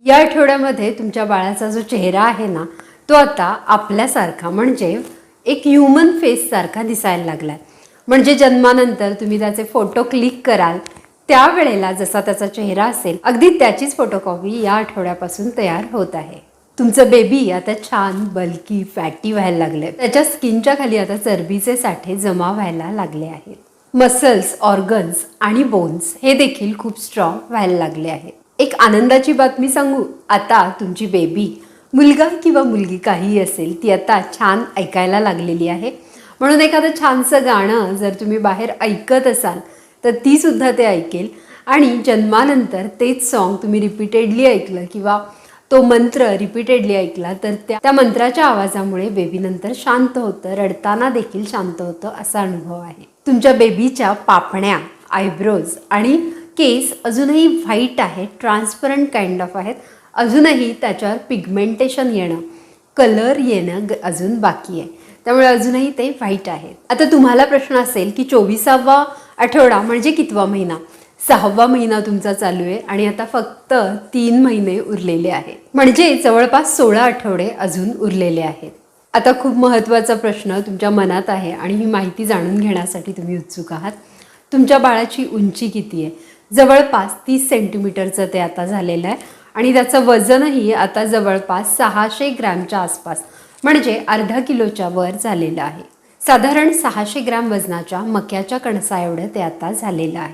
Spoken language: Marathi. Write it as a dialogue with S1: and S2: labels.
S1: या आठवड्यामध्ये तुमच्या बाळाचा जो चेहरा आहे ना, तो आता आपल्यासारखा म्हणजे एक ह्यूमन फेस सारखा दिसायला लागलाय. म्हणजे जन्मानंतर तुम्ही त्याचे फोटो क्लिक कराल त्यावेळेला जसा त्याचा चेहरा असेल अगदी त्याचीच फोटोकॉपी या आठवड्यापासून तयार होत आहे. तुमचं बेबी आता छान बल्की फॅटी व्हायला लागले. त्याच्या स्किनच्या खाली आता चरबीचे साठे जमा व्हायला लागले आहेत. मसल्स, ऑर्गन्स आणि बोन्स हे देखील खूप स्ट्रॉंग व्हायला लागले आहेत. एक आनंदाची बातमी सांगू, आता तुमची बेबी मुलगा किंवा मुलगी काहीही असेल ती आता छान ऐकायला लागलेली आहे. म्हणून एखादं छानसं गाणं जर तुम्ही बाहेर ऐकत असाल तर ती सुद्धा ते ऐकेल आणि जन्मानंतर तेच सॉन्ग तुम्ही रिपीटेडली ऐकलं किंवा तो मंत्र रिपीटेडली ऐकला तर त्या मंत्राच्या आवाजामुळे बेबी नंतर शांत होतं, रडताना देखील शांत होतं असा अनुभव आहे. तुमच्या बेबीच्या पापण्या, आयब्रोज आणि केस अजूनही व्हाईट आहेत, ट्रान्सपरंट काइंड ऑफ आहेत. अजूनही त्याच्यावर पिगमेंटेशन येणं, कलर येणं अजून बाकी आहे. त्यामुळे अजूनही ते व्हाईट आहेत. आता तुम्हाला प्रश्न असेल की 24वा आठवडा म्हणजे कितवा महिना? 6वा महिना तुमचा चालू आहे आणि आता फक्त 3 महिने उरलेले आहेत. म्हणजे जवळपास 16 आठवडे अजून उरलेले आहेत. आता खूप महत्त्वाचा प्रश्न तुमच्या मनात आहे आणि ही माहिती जाणून घेण्यासाठी तुम्ही उत्सुक आहात. तुमच्या बाळाची उंची किती आहे? जवळपास 30 सेंटीमीटरचं ते आता झालेलं आहे आणि त्याचं वजनही आता जवळपास 600 ग्रॅमच्या आसपास म्हणजे अर्धा किलोच्या वर झालेलं आहे. साधारण 600 ग्रॅम वजनाच्या मक्याच्या कणसा एवढं ते आता झालेलं आहे.